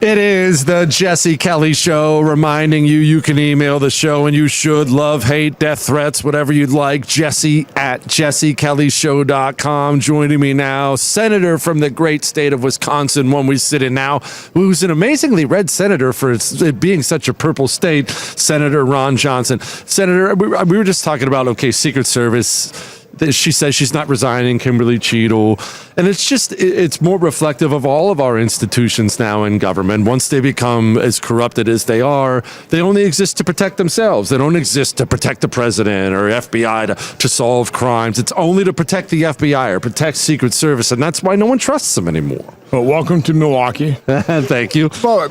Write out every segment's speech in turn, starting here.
It is the Jesse Kelly Show, reminding you can email the show, and you should. Love, hate, death threats, whatever you'd like. Jesse at jessekellyshow.com. Joining me now, Senator from the great state of Wisconsin, one we sit in now, who's an amazingly red senator for it being such a purple state, Senator Ron Johnson. Senator, we were just talking about, Secret Service. She says she's not resigning, Kimberly Cheadle. And it's more reflective of all of our institutions now in government. Once they become as corrupted as they are, they only exist to protect themselves. They don't exist to protect the president or FBI to solve crimes. It's only to protect the FBI or protect Secret Service. And that's why no one trusts them anymore. Well, welcome to Milwaukee. Thank you. Well,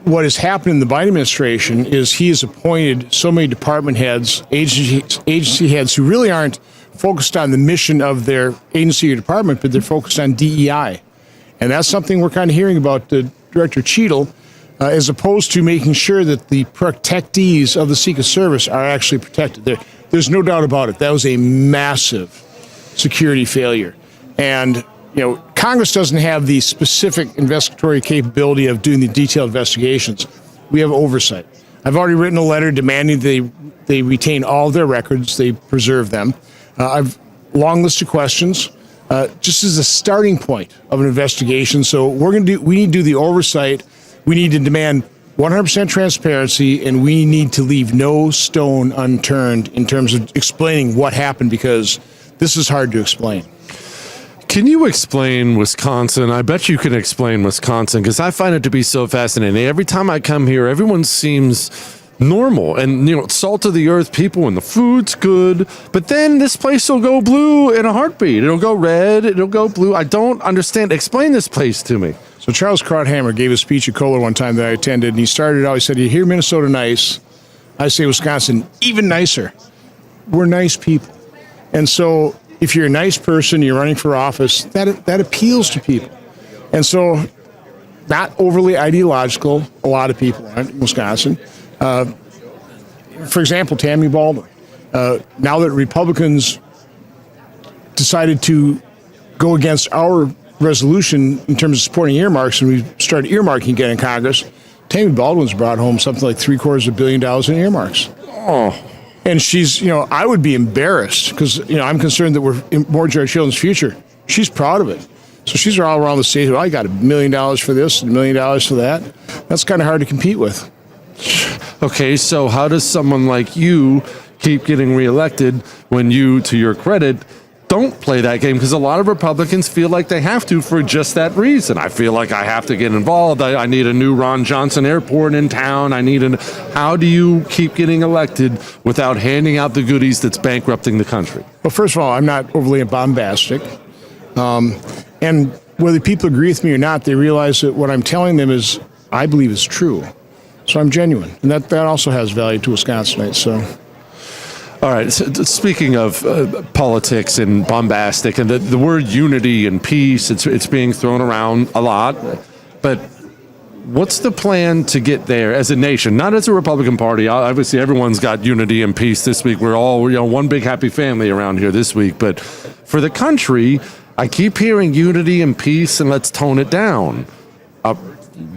what has happened in the Biden administration is he has appointed so many department heads, agency heads who really aren't focused on the mission of their agency or department, but they're focused on DEI. And that's something we're kind of hearing about Director Cheadle, as opposed to making sure that the protectees of the Secret Service are actually protected. There's no doubt about it. That was a massive security failure. And, Congress doesn't have the specific investigatory capability of doing the detailed investigations. We have oversight. I've already written a letter demanding they retain all of their records, they preserve them. I've long list of questions, just as a starting point of an investigation. So we need to do the oversight. We need to demand 100% transparency, and we need to leave no stone unturned in terms of explaining what happened, because this is hard to explain. Can you explain Wisconsin? I bet you can explain Wisconsin, because I find it to be so fascinating. Every time I come here, everyone seems normal and salt of the earth people, and the food's good, but then this place will go blue in a heartbeat. It'll go red, it'll go blue. I don't understand. Explain this place to me. So Charles Krauthammer gave a speech at Kohler one time that I attended, and he started out, he said, "You hear Minnesota nice, I say Wisconsin even nicer." We're nice people. And so if you're a nice person, you're running for office, that appeals to people. And so, not overly ideological, a lot of people aren't in Wisconsin. For example, Tammy Baldwin. Now that Republicans decided to go against our resolution in terms of supporting earmarks, and we started earmarking again in Congress, Tammy Baldwin's brought home something like $750 million in earmarks. Oh. And she's, I would be embarrassed because, I'm concerned that we're mortgaging our children's future. She's proud of it. So she's all around the state. I got $1 million for this and $1 million for that. That's kind of hard to compete with. Okay, so how does someone like you keep getting reelected when you, to your credit, don't play that game? Because a lot of Republicans feel like they have to for just that reason. I feel like I have to get involved. I need a new Ron Johnson airport in town. How do you keep getting elected without handing out the goodies that's bankrupting the country? Well, first of all, I'm not overly bombastic. And whether people agree with me or not, they realize that what I'm telling them is, I believe is true. So I'm genuine. And that also has value to Wisconsinites. So. All right. So speaking of politics and bombastic, and the word unity and peace, it's being thrown around a lot. But what's the plan to get there as a nation, not as a Republican Party? Obviously, everyone's got unity and peace this week. We're all one big happy family around here this week. But for the country, I keep hearing unity and peace, and let's tone it down.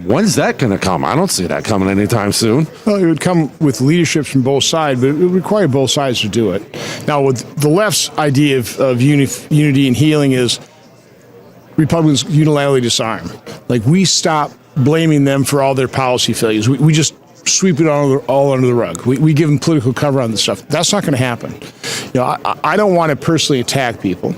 When's that going to come? I don't see that coming anytime soon. Well, it would come with leadership from both sides, but it would require both sides to do it. Now, with the left's idea of unity and healing is Republicans unilaterally disarm. Like, we stop blaming them for all their policy failures. We just sweep it all under the rug. We give them political cover on this stuff. That's not going to happen. I don't want to personally attack people.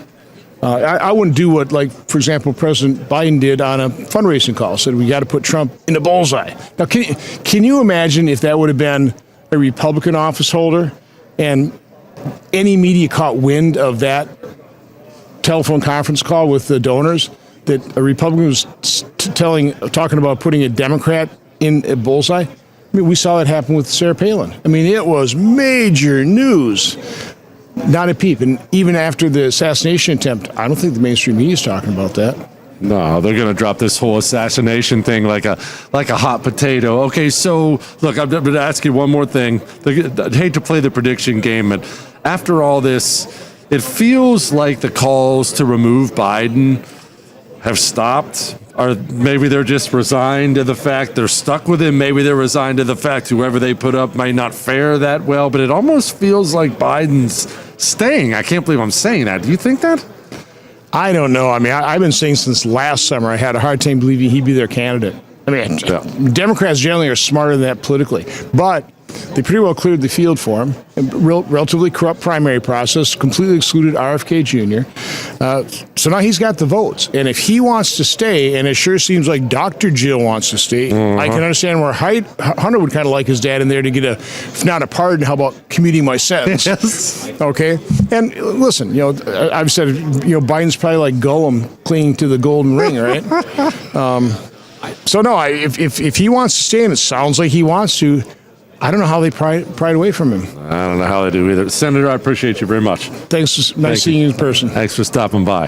I wouldn't do what, for example, President Biden did on a fundraising call. Said we got to put Trump in the bullseye. Now, can you imagine if that would have been a Republican office holder, and any media caught wind of that telephone conference call with the donors, that a Republican was talking about putting a Democrat in a bullseye? I mean, we saw that happen with Sarah Palin. I mean, it was major news. Not a peep. And even after the assassination attempt, I don't think the mainstream media is talking about that. No, they're going to drop this whole assassination thing like a hot potato. Okay, so look, I'm going to ask you one more thing. I'd hate to play the prediction game, but after all this, it feels like the calls to remove Biden have stopped. Or maybe they're just resigned to the fact they're stuck with him. Maybe they're resigned to the fact whoever they put up might not fare that well. But it almost feels like Biden's staying. I can't believe I'm saying that. Do you think that? I don't know. I mean, I've been saying since last summer I had a hard time believing he'd be their candidate. I mean, Democrats generally are smarter than that politically, but they pretty well cleared the field for him. Relatively corrupt primary process, completely excluded RFK Jr. So now he's got the votes. And if he wants to stay, and it sure seems like Dr. Jill wants to stay, I can understand where Hunter would kind of like his dad in there to get if not a pardon, how about commuting my sentence? Yes. Okay. And listen, I've said, Biden's probably like Gollum clinging to the golden ring, right? So no, if he wants to stay, and it sounds like he wants to, I don't know how they pry it away from him. I don't know how they do either. Senator, I appreciate you very much. Thanks. Nice seeing you in person. Thanks for stopping by.